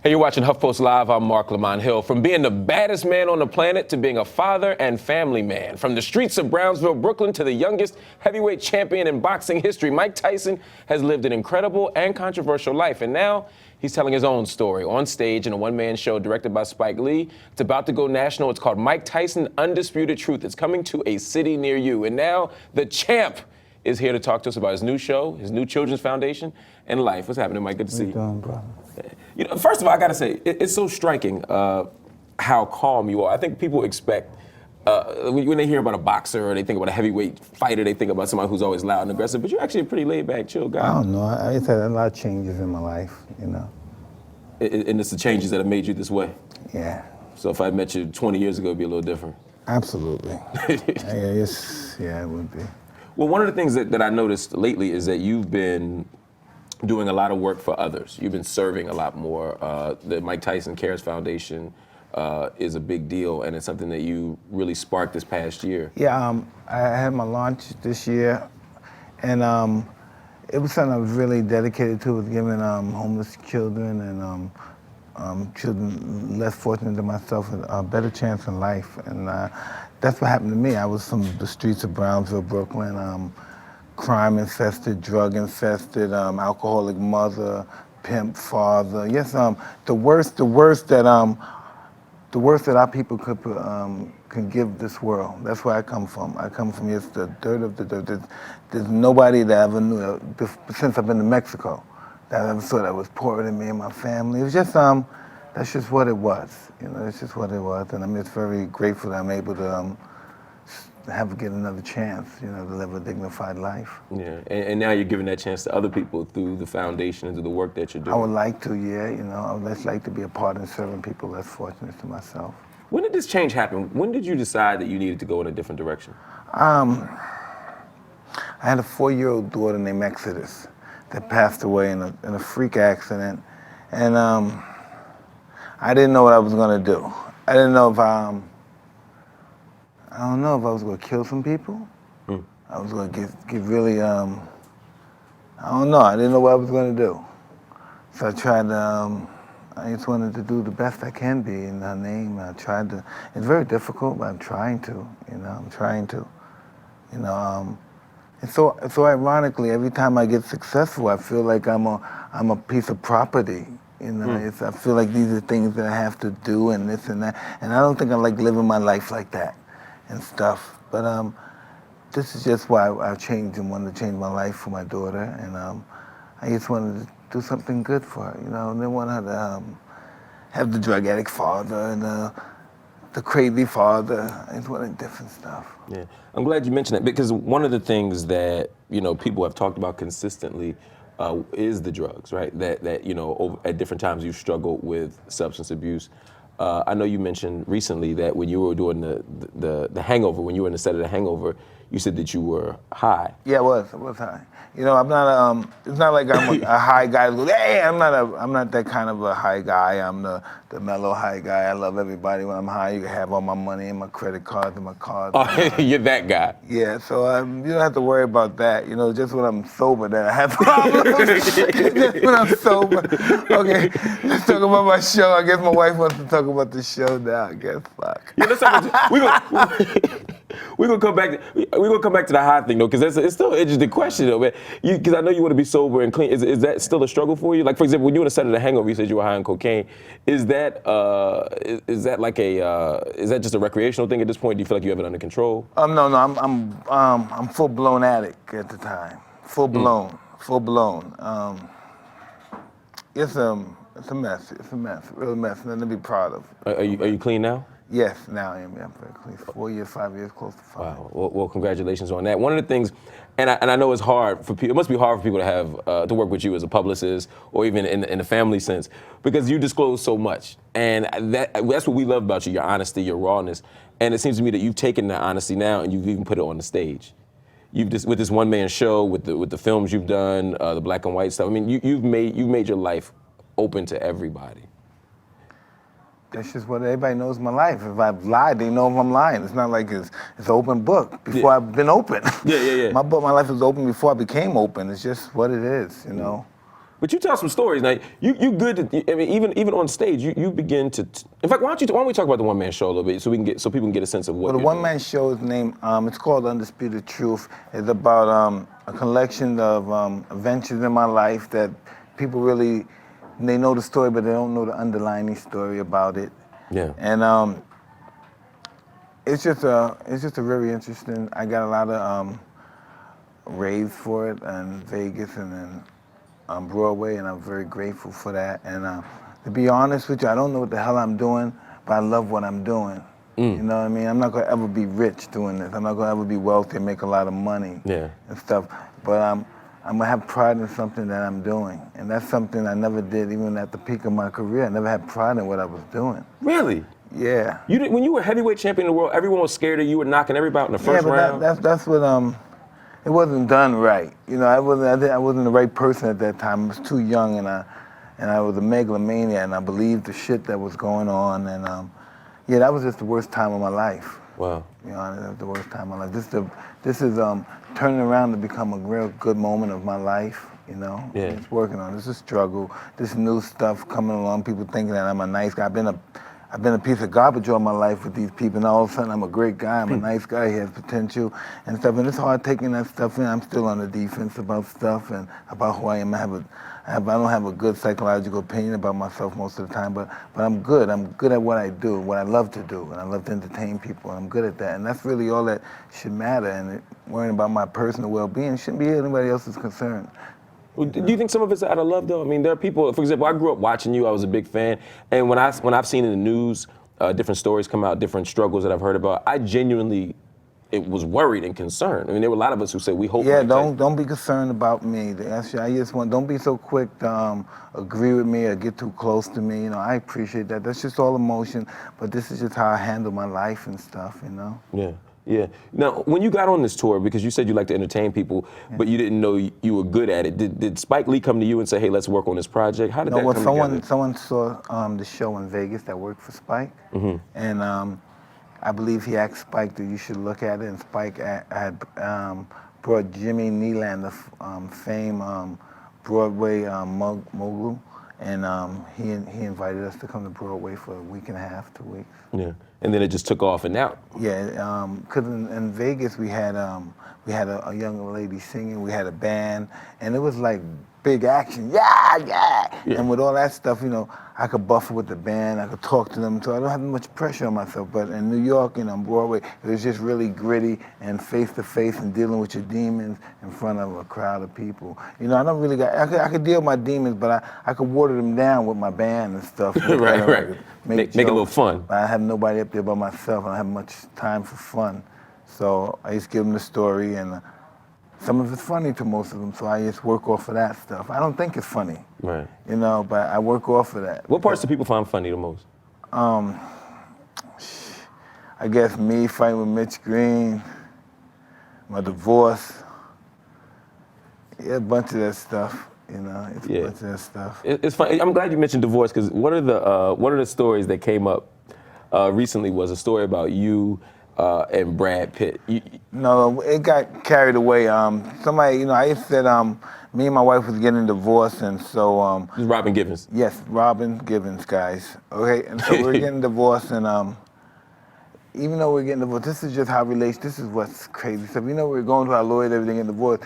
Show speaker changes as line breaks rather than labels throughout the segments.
Hey, you're watching HuffPost Live. I'm Mark Lamont Hill. From being the baddest man on the planet to being a father and family man. From the streets of Brownsville, Brooklyn to the youngest heavyweight champion in boxing history, Mike Tyson has lived an incredible and controversial life. And now he's telling his own story on stage in a one-man show directed by Spike Lee. It's about to go national. It's called Mike Tyson Undisputed Truth. It's coming to a city near you. And now the champ is here to talk to us about his new show, his new children's foundation, and life. What's happening, Mike? Good to see you.
Doing, brother?
You know, first of all, I gotta say, it's so striking how calm you are. I think people expect, when they hear about a boxer or they think about a heavyweight fighter, they think about somebody who's always loud and aggressive, but you're actually a pretty laid-back, chill guy.
I don't know. I've had a lot of changes in my life, you know.
And it's the changes that have made you this way?
Yeah.
So if I met you 20 years ago, it'd be a little different?
Absolutely. Yeah, it would be.
Well, one of the things that I noticed lately is that you've been doing a lot of work for others. You've been serving a lot more. The Mike Tyson Cares Foundation is a big deal, and it's something that you really sparked this past year.
Yeah, I had my launch this year, and it was something I was really dedicated to, was giving homeless children and children less fortunate than myself a better chance in life. And that's what happened to me. I was from the streets of Brownsville, Brooklyn. Crime infested, drug infested, alcoholic mother, pimp father. Yes, the worst that our people can give this world. That's where I come from. I come from just the dirt of the dirt. There's nobody that I ever knew since I've been to Mexico that I ever saw that was poorer than me and my family. It was just that's just what it was. You know, it's just what it was, and I'm just very grateful that I'm able to get another chance, you know, to live a dignified life.
Yeah, and now you're giving that chance to other people through the foundation and through the work that you're doing.
I would like to, yeah, you know, I would just like to be a part in serving people less fortunate to myself.
When did this change happen? When did you decide that you needed to go in a different direction?
I had a 4-year-old daughter named Exodus that passed away in a freak accident, and I didn't know what I was gonna do. I didn't know if I don't know if I was gonna kill some people. I was gonna get really, I don't know. I didn't know what I was gonna do. So I tried I just wanted to do the best I can be in her name. I tried to, it's very difficult, but I'm trying to, you know, and so ironically, every time I get successful, I feel like I'm a piece of property. You know, I feel like these are things that I have to do and this and that. And I don't think I like living my life like that and stuff. But this is just why I changed and wanted to change my life for my daughter. And I just wanted to do something good for her, you know. And didn't want her to have the drug addict father and the crazy father. I just wanted different stuff.
Yeah, I'm glad you mentioned that, because one of the things that, you know, people have talked about consistently is the drugs, right? That you know, at different times you've struggled with substance abuse. I know you mentioned recently that when you were doing the Hangover, when you were in the set of The Hangover, you said that you were high.
Yeah, I was high. You know, I'm not it's not like I'm a high guy who goes, hey, I'm not that kind of a high guy. I'm the mellow high guy. I love everybody when I'm high. You can have all my money and my credit cards and my cards.
Oh, you're that guy.
Yeah, so you don't have to worry about that. You know, just when I'm sober that I have problems. Just when I'm sober. Okay, let's talk about my show. I guess my wife wants to talk about the show now. I guess, fuck.
Yeah, we're gonna come back to the high thing though, because it's still an interesting question though, man. Because I know you want to be sober and clean. Is that still a struggle for you? Like, for example, when you were in a set of The Hangover, you said you were high on cocaine. Is that like is that just a recreational thing at this point? Do you feel like you have it under control?
No, I'm full blown addict at the time. Full blown. It's a mess. It's a mess, real mess. Nothing to be proud of.
Are you clean now?
Yes, now I am. I'm very clean. 4 years, 5 years, close to 5.
Wow. Well, congratulations on that. One of the things, and I know it's hard for people. It must be hard for people to have to work with you as a publicist, or even in the family sense, because you disclose so much, and that's what we love about you: your honesty, your rawness. And it seems to me that you've taken that honesty now and you've even put it on the stage. You've just, with this one-man show, with the films you've done, the black and white stuff. I mean, you've made your life open to everybody.
That's just what everybody knows my life. If I've lied, they know if I'm lying. It's not like it's an open book before I've been open.
Yeah.
My life was open before I became open. It's just what it is, you know.
But you tell some stories. Now, you good. I mean, even on stage, you begin to. In fact, why don't we talk about the one man show a little bit so people can get a sense of what.
Well, the one man show is named. It's called Undisputed Truth. It's about a collection of adventures in my life that people really they know the story, but they don't know the underlying story about it.
Yeah.
And it's just a very interesting. I got a lot of raves for it in Vegas and then on Broadway, and I'm very grateful for that. And to be honest with you, I don't know what the hell I'm doing, but I love what I'm doing. You know what I mean? I'm not gonna ever be rich doing this. I'm not gonna ever be wealthy and make a lot of money and stuff. But I'm gonna have pride in something that I'm doing, and that's something I never did even at the peak of my career. I never had pride in what I was doing.
Really?
Yeah.
When you were heavyweight champion of the world, everyone was scared of you. You were knocking everybody out in the first round.
That's what it wasn't done right. You know, I wasn't the right person at that time. I was too young, and I was a megalomaniac, and I believed the shit that was going on, and yeah, that was just the worst time of my life.
Wow.
You know, that was the worst time of my life. This is turning around to become a real good moment of my life. You know, it's working on. This is a struggle. This new stuff coming along. People thinking that I'm a nice guy. I've been a piece of garbage all my life with these people, and all of a sudden I'm a great guy, I'm a nice guy, he has potential and stuff, and it's hard taking that stuff in. I'm still on the defense about stuff and about who I am. I don't have a good psychological opinion about myself most of the time, but I'm good. I'm good at what I do, what I love to do, and I love to entertain people, and I'm good at that, and that's really all that should matter, and worrying about my personal well-being shouldn't be anybody else's concern.
Well, do you think some of it's out of love, though? I mean, there are people, for example, I grew up watching you, I was a big fan, and when I've seen in the news different stories come out, different struggles that I've heard about, I genuinely was worried and concerned. I mean, there were a lot of us who said, we hope.
Yeah, don't be concerned about me. Don't be so quick to agree with me or get too close to me. You know, I appreciate that. That's just all emotion, but this is just how I handle my life and stuff, you know?
Yeah. Yeah. Now, when you got on this tour, because you said you like to entertain people, but you didn't know you were good at it, did Spike Lee come to you and say, hey, let's work on this project? How did that come together?
Someone saw the show in Vegas that worked for Spike, and I believe he asked Spike that you should look at it, and Spike had brought Jimmy Nealon, the famed Broadway mogul, and he invited us to come to Broadway for a week and a half, 2 weeks.
Yeah, and then it just took off, and now.
Yeah, because in Vegas we had a young lady singing, we had a band, and it was like big action, yeah. And with all that stuff, you know, I could buffer with the band, I could talk to them, so I don't have much pressure on myself. But in New York and on Broadway, it was just really gritty and face-to-face and dealing with your demons in front of a crowd of people. You know, I could deal with my demons, but I could water them down with my band and stuff.
Right. Make it a little fun.
But I have nobody up there by myself, and I don't have much time for fun. So I just give them the story, and some of it's funny to most of them, so I just work off of that stuff. I don't think it's funny,
right?
You know, but I work off of that.
What parts do people find funny the most?
I guess me fighting with Mitch Green, my divorce, a bunch of that stuff. You know, it's a bunch of that stuff.
It's funny. I'm glad you mentioned divorce, because one of the stories that came up recently was a story about you and Brad Pitt.
No, it got carried away. Somebody, you know, I said me and my wife was getting divorced, and so
This is Robin Givens.
Yes, Robin Givens, guys. Okay, and so we're getting divorced, and even though we're getting divorced, this is just how this is what's crazy. So you know, we're going to our lawyer, everything, getting divorced.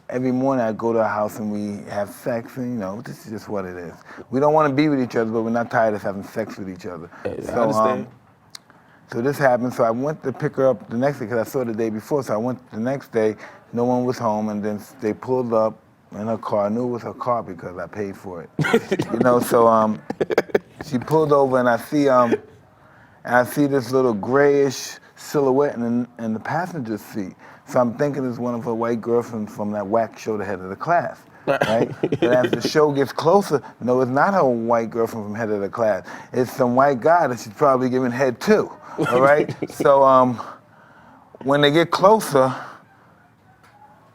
Every morning I go to our house and we have sex, and you know, this is just what it is. We don't want to be with each other, but we're not tired of having sex with each other.
I understand.
So this happened, so I went to pick her up the next day, because I saw her the day before, so I went the next day, no one was home, and then they pulled up in her car. I knew it was her car because I paid for it. You know, so she pulled over, and I see this little grayish silhouette in the passenger seat. So I'm thinking it's one of her white girlfriends from that whack show, The Head of the Class. Right? But as the show gets closer, no, it's not her white girlfriend from Head of the Class. It's some white guy that she's probably giving head to. All right? So when they get closer,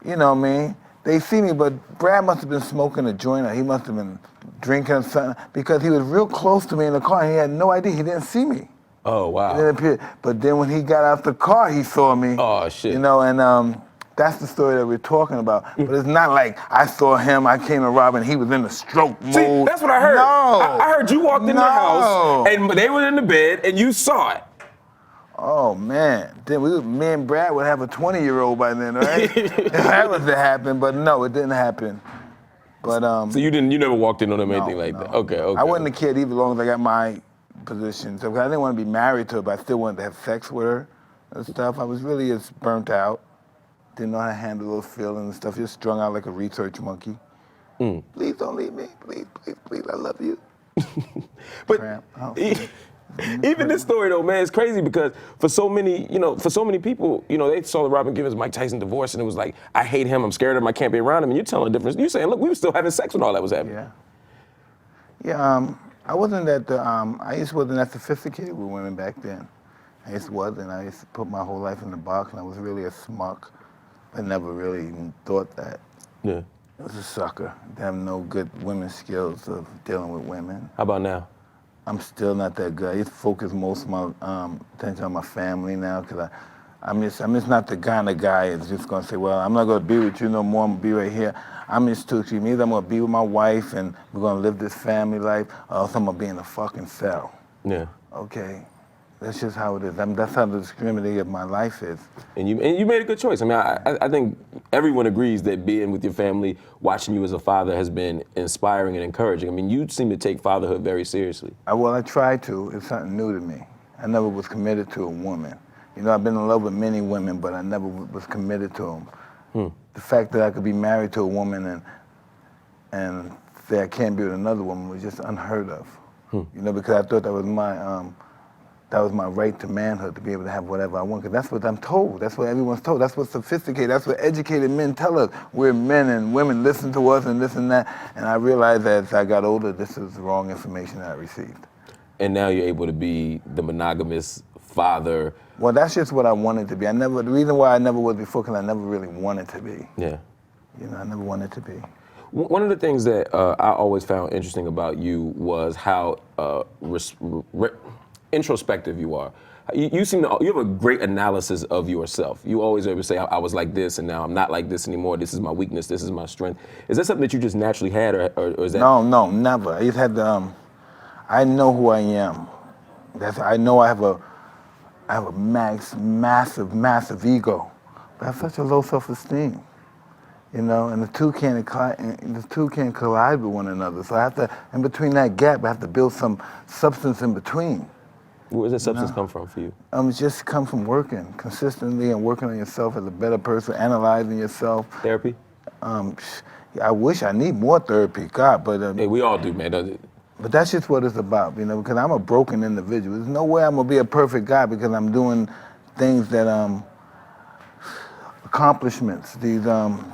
you know what I mean, they see me, but Brad must have been smoking a joint, or he must have been drinking something, because he was real close to me in the car, and he had no idea. He didn't see me.
Oh, wow.
He didn't appear. But then when he got out the car, he saw me.
Oh, shit.
You know, and That's the story that we're talking about. But it's not like I saw him, I came to rob, and he was in the stroke mode.
See, that's what I heard.
No.
I heard you walked in the house, and they were in the bed, and you saw it.
Oh man, then me and Brad would have a 20-year-old by then, right? That was to happen, but no, it didn't happen. But
so you never walked in on him or anything like that. Okay.
I wouldn't have cared either, as long as I got my position. So I didn't want to be married to her, but I still wanted to have sex with her and stuff. I was really just burnt out. Didn't know how to handle those feelings and stuff. Just strung out like a research monkey. Please don't leave me. Please, please, please. I love you.
But even this story though, man, it's crazy because for so many people, they saw the Robin Givens, Mike Tyson divorce, and it was like, I hate him, I'm scared of him, I can't be around him. And you're telling a difference. You're saying, look, we were still having sex when all that was happening.
Yeah. I wasn't that I just wasn't that sophisticated with women back then. I just wasn't. I used to put my whole life in the box, and I was really a smuck. I never really even thought that.
Yeah.
I was a sucker. I have no good women's skills of dealing with women.
How about now?
I'm still not that good. I just focus most of my attention on my family now because I'm just not the kind of guy that's just gonna say, well, I'm not gonna be with you no more, I'm gonna be right here. I'm just too cheap. Either I'm gonna be with my wife and we're gonna live this family life, or else I'm gonna be in a fucking cell.
Yeah.
Okay. That's just how it is. That's how the discriminating of my life is.
And you made a good choice. I mean, I think everyone agrees that being with your family, watching you as a father has been inspiring and encouraging. I mean, you seem to take fatherhood very seriously.
Well, I try to. It's something new to me. I never was committed to a woman. I've been in love with many women, but I never was committed to them. The fact that I could be married to a woman and say I can't be with another woman was just unheard of. Because I thought that was my right to manhood, to be able to have whatever I want, because that's what I'm told. That's what everyone's told. That's what's sophisticated. That's what educated men tell us. We're men and women listen to us and this and that. And I realized that as I got older, this is the wrong information I received.
And now you're able to be the monogamous father.
Well, that's just what I wanted to be. The reason why I never was before, because I never really wanted to be.
Yeah.
I never wanted to be.
One of the things that I always found interesting about you was how introspective you are. You have a great analysis of yourself. You always ever say, I was like this and now I'm not like this anymore. This is my weakness, this is my strength. Is that something that you just naturally had or is that?
No, never. I just had I know who I am. I know I have a massive ego, but I have such a low self-esteem. And the two can't collide with one another. So I have to, in between that gap, I have to build some substance in between.
Where does that substance come from for you?
It's just come from working consistently and working on yourself as a better person, analyzing yourself.
Therapy?
I wish I need more therapy, God, but
hey, we all do, man.
But that's just what it's about, because I'm a broken individual. There's no way I'm gonna be a perfect guy because I'm doing things that accomplishments, these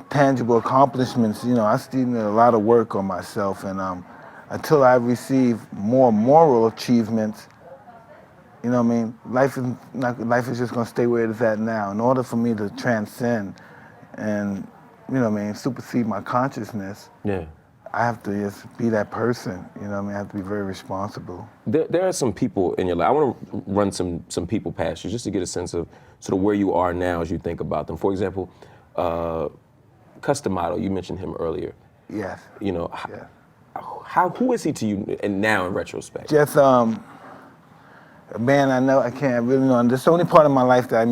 tangible accomplishments. I still need a lot of work on myself, and until I receive more moral achievements. Life is just gonna stay where it is at now. In order for me to transcend and, supersede my consciousness, I have to just be that person. I have to be very responsible.
There are some people in your life. I want to run some people past you just to get a sense of sort of where you are now as you think about them. For example, Customato, you mentioned him earlier.
Yes.
Yes. Who is he to you and now in retrospect?
Just man, I can't really know. And this is the only part of my life that I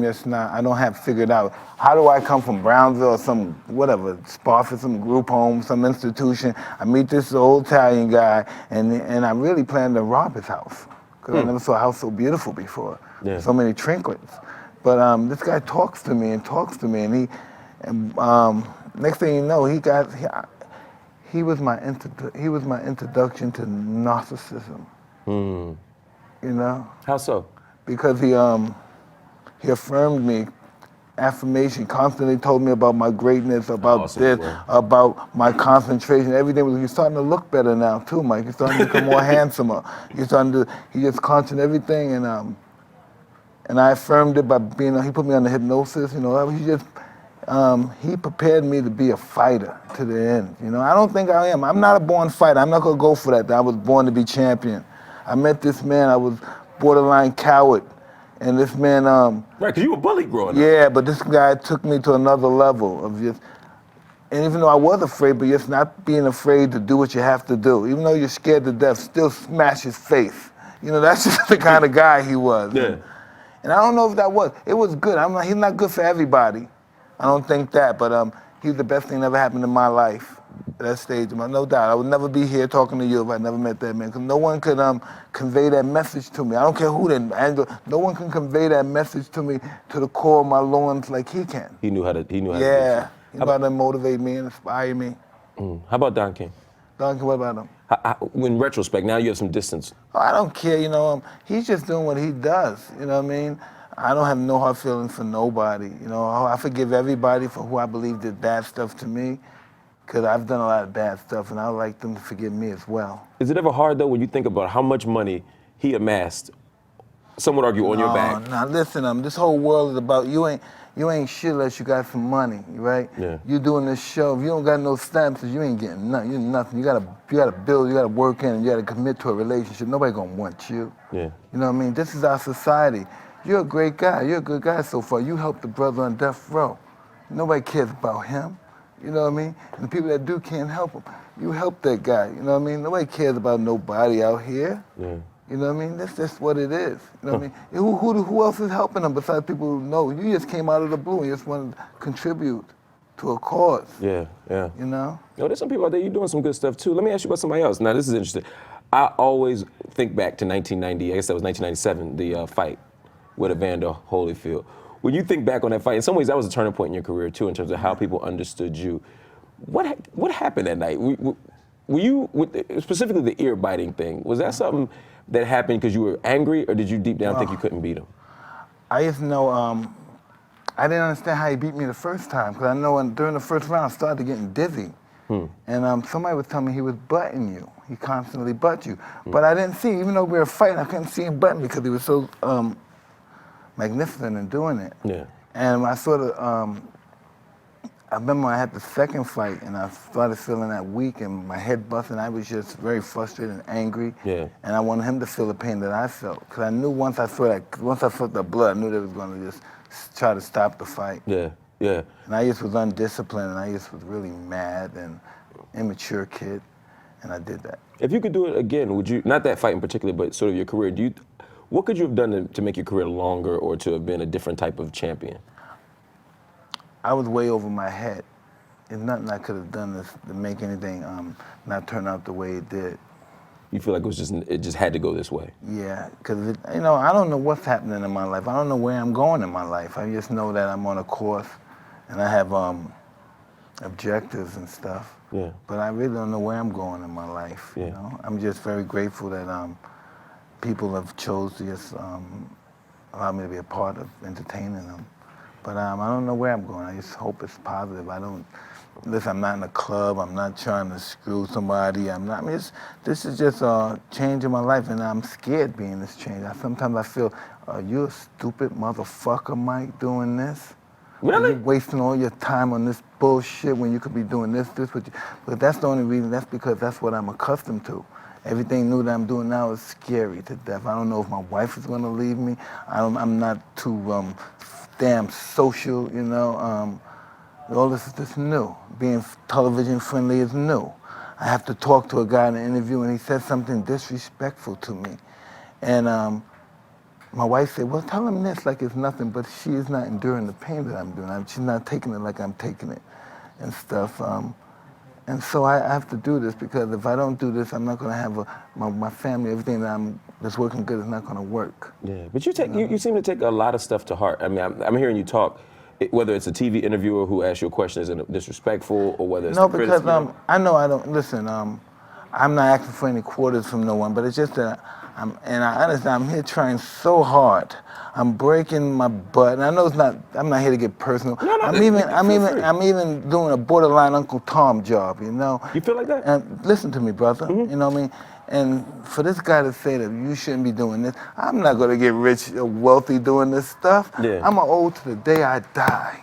don't have figured out. How do I come from Brownsville or some, whatever, Spofford, some group home, some institution? I meet this old Italian guy, and I really plan to rob his house. Because I never saw a house so beautiful before.
Yeah.
So many trinkets. But this guy talks to me, and next thing you know, he was my introduction to narcissism.
How so?
Because he affirmed me, affirmation, constantly told me about my greatness, about about my concentration, everything. You're starting to look better now too, Mike. You're starting to become more handsomer. He just constant everything, and I affirmed it by he put me under hypnosis. He prepared me to be a fighter to the end. I don't think I am. I'm not a born fighter. I'm not gonna go for that. I was born to be champion. I met this man, I was borderline coward, And this man,
Right, because you were bullied growing up.
yeah, but this guy took me to another level of just, and even though I was afraid, but just not being afraid to do what you have to do. Even though you're scared to death, still smash his face. You know, that's just the kind of guy he was.
Yeah.
And I don't know if that was, it was good. He's not good for everybody. I don't think that, but he's the best thing that ever happened in my life. At that stage, no doubt. I would never be here talking to you if I never met that man, because no one could convey that message to me. I don't care who no one can convey that message to me to the core of my loins like he can.
He knew how to do it.
Yeah, he knew how to motivate me and inspire me.
How about Don King?
Don King, what about him?
In retrospect, now you have some distance.
Oh, I don't care, he's just doing what he does, you know what I mean? I don't have no hard feelings for nobody, I forgive everybody for who I believe did bad stuff to me, because I've done a lot of bad stuff, and I would like them to forgive me as well.
Is it ever hard, though, when you think about how much money he amassed, some would argue, on your back?
Now listen, this whole world is about you ain't shit unless you got some money, right?
Yeah.
You doing this show, if you don't got no stamps, you ain't getting nothing. You're nothing. You gotta build, you gotta work in, and you gotta commit to a relationship. Nobody gonna want you.
Yeah.
You know what I mean? This is our society. You're a great guy. You're a good guy so far. You helped the brother on death row. Nobody cares about him. You know what I mean? And the people that do can't help him. You help that guy. You know what I mean? Nobody cares about nobody out here.
Yeah.
You know what I mean? That's just what it is. You know what I mean? Who else is helping them besides people who know? You just came out of the blue and you just wanted to contribute to a cause.
Yeah, yeah.
You know?
There's some people out there, you're doing some good stuff too. Let me ask you about somebody else. Now, this is interesting. I always think back to 1990, I guess that was 1997, the fight with Evander Holyfield. When you think back on that fight, in some ways that was a turning point in your career too, in terms of how people understood you. What happened that night? Were you, specifically the ear biting thing, was that something that happened because you were angry, or did you deep down think you couldn't beat him?
I just know, I didn't understand how he beat me the first time, because I know during the first round I started getting dizzy. And somebody was telling me he was butting you. He constantly butt you. But I didn't see, even though we were fighting, I couldn't see him butting because he was so magnificent in doing it.
Yeah.
And I I remember I had the second fight, and I started feeling that weak, and my head busting. I was just very frustrated and angry.
Yeah.
And I wanted him to feel the pain that I felt, because I knew once I felt the blood, I knew they was going to just try to stop the fight.
Yeah, yeah.
And I just was undisciplined, and I just was really mad and immature kid, and I did that.
If you could do it again, would you? Not that fight in particular, but sort of your career. What could you have done to make your career longer, or to have been a different type of champion?
I was way over my head. There's nothing I could have done to make anything not turn out the way it did.
You feel like it just had to go this way?
Yeah, because I don't know what's happening in my life. I don't know where I'm going in my life. I just know that I'm on a course, and I have objectives and stuff.
Yeah.
But I really don't know where I'm going in my life.
Yeah.
You know, I'm just very grateful that people have chose to just allow me to be a part of entertaining them. But I don't know where I'm going. I just hope it's positive. Listen, I'm not in a club. I'm not trying to screw somebody. This is just a change in my life, and I'm scared being this change. Sometimes I feel, you're a stupid motherfucker, Mike, doing this.
Really?
You're wasting all your time on this bullshit when you could be doing this. But that's the only reason. That's because that's what I'm accustomed to. Everything new that I'm doing now is scary to death. I don't know if my wife is going to leave me. I'm not too damn social, all this is just new. Being television friendly is new. I have to talk to a guy in an interview, and he said something disrespectful to me. And my wife said, well, tell him this like it's nothing, but she is not enduring the pain that I'm doing. She's not taking it like I'm taking it and stuff. And so I have to do this, because if I don't do this, I'm not going to have my family, everything that's working good is not going to work.
Yeah, but you seem to take a lot of stuff to heart. I mean, I'm hearing you talk, whether it's a TV interviewer who asks you a question is disrespectful, or whether it's
no, because I know I don't listen. I'm not asking for any quarters from no one, but it's just that I understand I'm here trying so hard. I'm breaking my butt, and I know I'm not here to get personal.
No,
I'm even doing a borderline Uncle Tom job,
You feel like that?
And listen to me, brother. You know what I mean? And for this guy to say that you shouldn't be doing this, I'm not gonna get rich or wealthy doing this stuff.
Yeah.
I'm old to the day I die.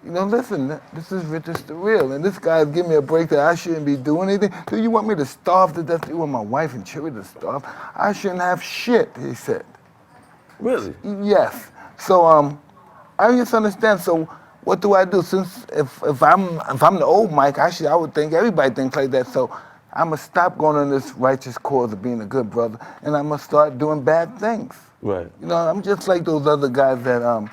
Listen, this is the real, and this guy's giving me a break that I shouldn't be doing anything. Do you want me to starve to death? Do you want my wife and children to starve? I shouldn't have shit, he said.
Really?
Yes. So I just understand. So what do I do? Since if I'm the old Mike, I would think everybody thinks like that. So I'm gonna stop going on this righteous cause of being a good brother, and I'm gonna start doing bad things.
Right.
You know, I'm just like those other guys that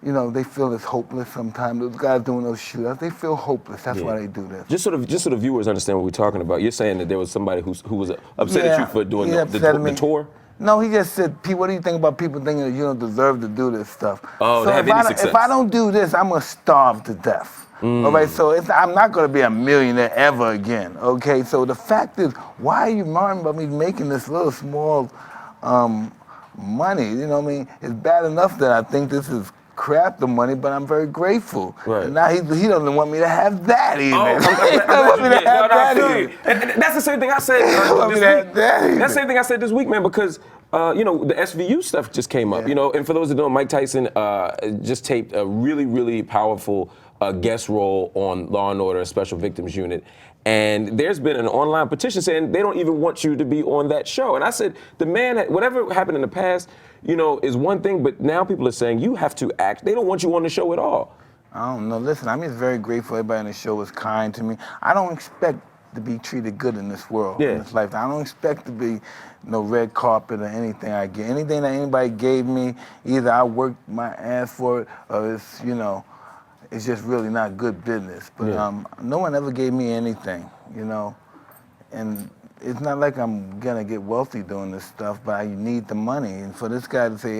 you know, they feel it's hopeless sometimes. Those guys doing those shootouts, they feel hopeless. That's why they do this.
Just so the viewers understand what we're talking about. You're saying that there was somebody who was upset at you for doing the tour?
No, he just said, Pete, what do you think about people thinking that you don't deserve to do this stuff?
Oh,
so
they have any success.
If I don't do this, I'm going to starve to death. All right, so I'm not going to be a millionaire ever again, okay? So the fact is, why are you marring about me making this little small money? You know what I mean? It's bad enough that I think this is crap the money, but I'm very grateful.
Right.
And now he doesn't want me to have that either.
Oh,
he doesn't want me to have that either.
And that's the same thing I said this week. That's the same thing I said this week, man, because you know, the SVU stuff just came up, you know, and for those that don't know, Mike Tyson just taped a really, really powerful guest role on Law & Order Special Victims Unit. And there's been an online petition saying they don't even want you to be on that show. And I said, the man, whatever happened in the past, you know, is one thing, but now people are saying you have to act. They don't want you on the show at all.
I don't know. Listen, I'm just very grateful everybody on the show was kind to me. I don't expect to be treated good in this world, in this life. I don't expect to be no red carpet or anything I get. Anything that anybody gave me, either I worked my ass for it or it's, you know, it's just really not good business. But no one ever gave me anything, you know. And it's not like I'm gonna get wealthy doing this stuff, but I need the money. And for this guy to say,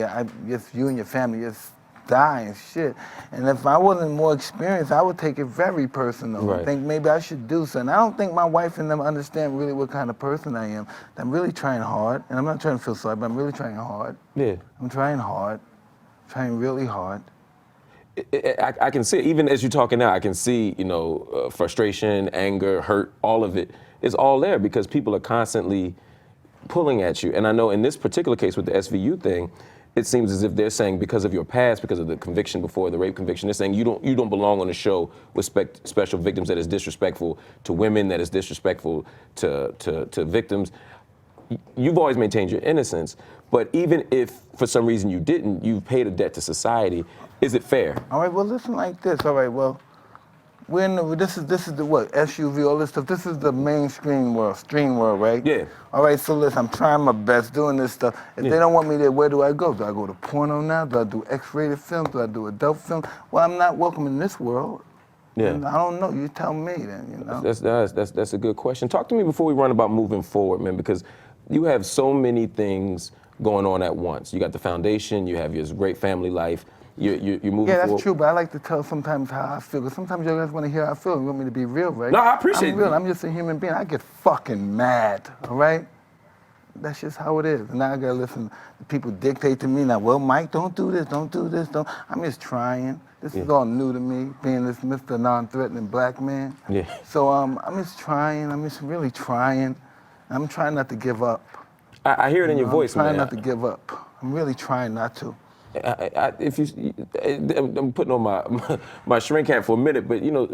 just you and your family just die and shit. And if I wasn't more experienced, I would take it very personal.
Right.
I think maybe I should do something. I don't think my wife and them understand really what kind of person I am. I'm really trying hard, and I'm not trying to feel sorry, but I'm really trying hard.
Yeah.
I'm trying hard, trying really hard.
I can see it. Even as you're talking now, I can see, you know, frustration, anger, hurt, all of it is all there because people are constantly pulling at you. And I know in this particular case with the SVU thing, it seems as if they're saying because of your past, because of the conviction before, the rape conviction, they're saying you don't belong on the show with special victims, that is disrespectful to women, that is disrespectful to victims. You've always maintained your innocence, but even if for some reason you didn't, you've paid a debt to society. Is it fair?
All right, well, listen like this. All right, well, we're in the, this is the what, SUV, all this stuff. This is the mainstream world, stream world, right?
Yeah.
All right, so listen, I'm trying my best doing this stuff. If they don't want me there, where do I go? Do I go to porno now? Do I do X-rated film? Do I do adult film? Well, I'm not welcome in this world.
Yeah.
And I don't know. You tell me then, you know?
That's a good question. Talk to me before we run about moving forward, man, because you have so many things going on at once. You got the foundation, you have your great family life, you're moving forward.
Yeah, that's true, but I like to tell sometimes how I feel, because sometimes you guys want to hear how I feel. You want me to be real, right?
No, I appreciate
I'm real.
it.
I'm just a human being. I get fucking mad, all right? That's just how it is. And now I gotta listen to people dictate to me now, well, Mike, don't do this, don't do this, don't. I'm just trying. This is all new to me, being this Mr. Non-threatening black man.
Yeah.
So I'm just trying, I'm just really trying. I'm trying not to give up.
I hear it in your voice, man.
I'm trying not to give up. I'm really trying not to.
I'm putting on my shrink hat for a minute, but you know,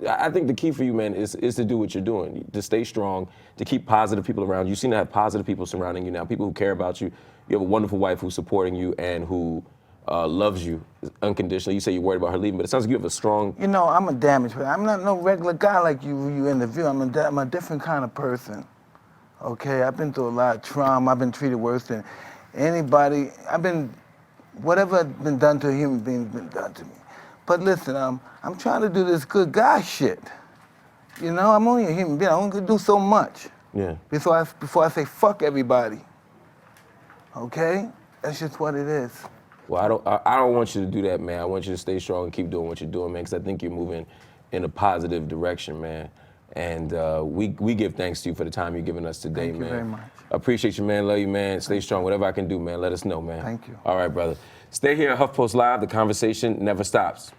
I think the key for you, man, is to do what you're doing, to stay strong, to keep positive people around you. You seem to have positive people surrounding you now, people who care about you. You have a wonderful wife who's supporting you and who loves you unconditionally. You say you're worried about her leaving, but it sounds like you have a strong.
You know, I'm a damaged person. I'm not no regular guy like you interview. I'm a different kind of person. Okay, I've been through a lot of trauma. I've been treated worse than anybody. Whatever has been done to a human being has been done to me. But listen, I'm trying to do this good guy shit. You know, I'm only a human being. I only can do so much.
Yeah.
Before I say fuck everybody. Okay? That's just what it is.
Well, I don't want you to do that, man. I want you to stay strong and keep doing what you're doing, man, because I think you're moving in a positive direction, man. And we give thanks to you for the time you're giving us today, man.
Thank you very much.
I appreciate you, man. Love you, man. Stay strong. Whatever I can do, man, let us know, man.
Thank you.
All right, brother. Stay here at HuffPost Live. The conversation never stops.